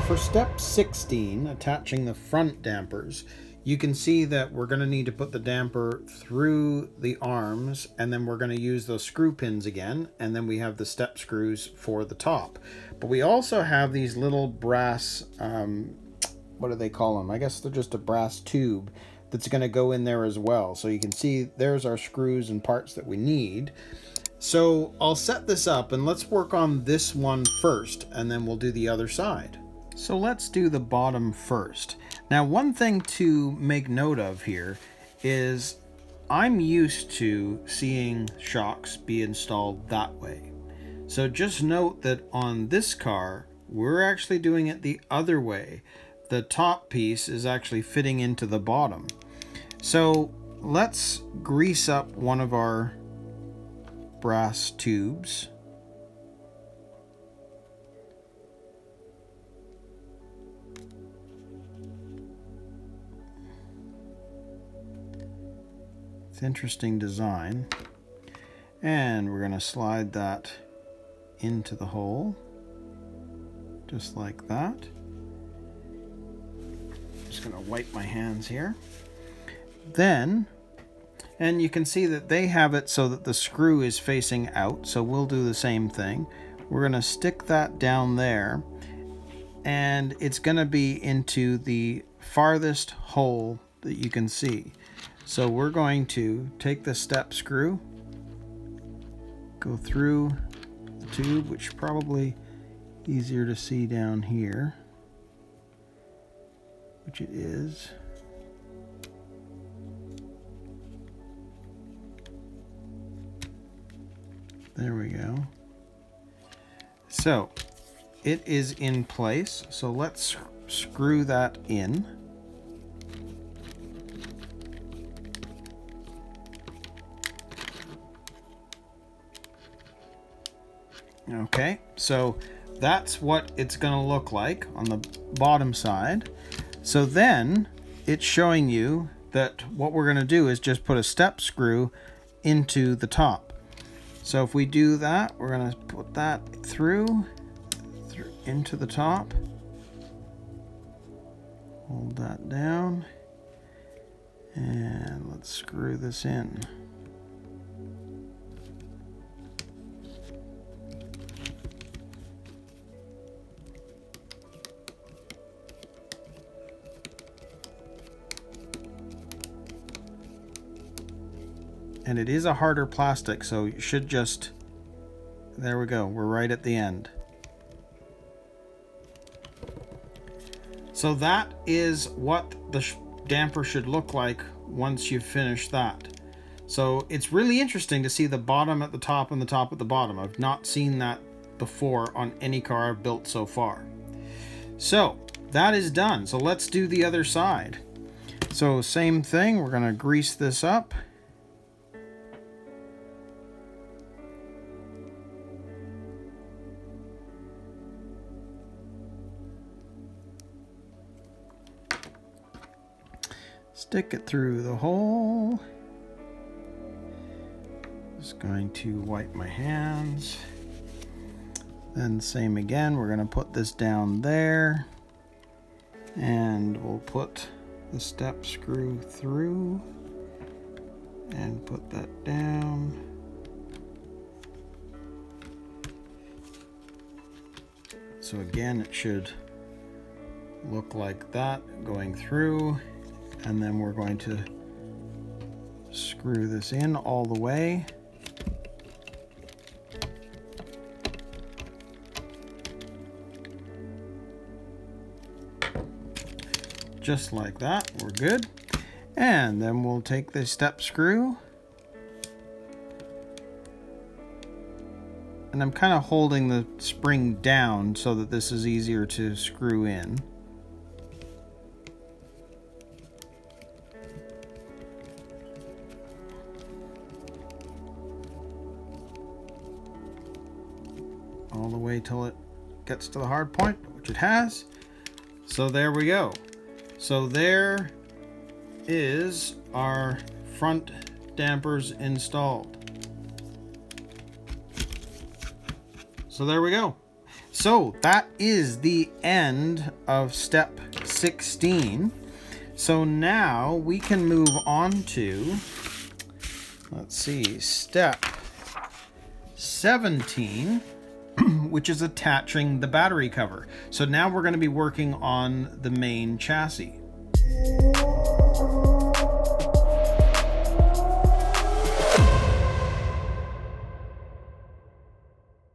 for step 16, attaching the front dampers, you can see that we're going to need to put the damper through the arms, and then we're going to use those screw pins again, and then we have the step screws for the top. But we also have these little brass, what do they call them? I guess they're just a brass tube that's going to go in there as well. So you can see there's our screws and parts that we need. So I'll set this up and let's work on this one first, and then we'll do the other side. So let's do the bottom first. Now, one thing to make note of here is I'm used to seeing shocks be installed that way. So just note that on this car, we're actually doing it the other way. The top piece is actually fitting into the bottom. So let's grease up one of our brass tubes. It's interesting design. And we're going to slide that into the hole, just like that. Just going to wipe my hands here. Then, and you can see that they have it so that the screw is facing out, so we'll do the same thing. We're going to stick that down there, and it's going to be into the farthest hole that you can see. So we're going to take the step screw, go through the tube, which is probably easier to see down here, which it is. There we go. So it is in place. So let's screw that in. Okay, so that's what it's going to look like on the bottom side. So then it's showing you that what we're going to do is just put a step screw into the top. So if we do that, we're going to put that through into the top. Hold that down. And let's screw this in. And it is a harder plastic, so you should just, there we go, we're right at the end. So that is what the damper should look like once you've finished that. So it's really interesting to see the bottom at the top and the top at the bottom. I've not seen that before on any car I've built so far. So that is done. So let's do the other side. So same thing, we're going to grease this up. Stick it through the hole. Just going to wipe my hands. Then same again, we're going to put this down there. And we'll put the step screw through and put that down. So again, it should look like that going through. And then we're going to screw this in all the way. Just like that, we're good. And then we'll take the step screw. And I'm kind of holding the spring down so that this is easier to screw in. All the way till it gets to the hard point, which it has. So there we go. So there is our front dampers installed. So there we go. So that is the end of step 16. So now we can move on to, let's see, step 17, which is attaching the battery cover. So now we're going to be working on the main chassis.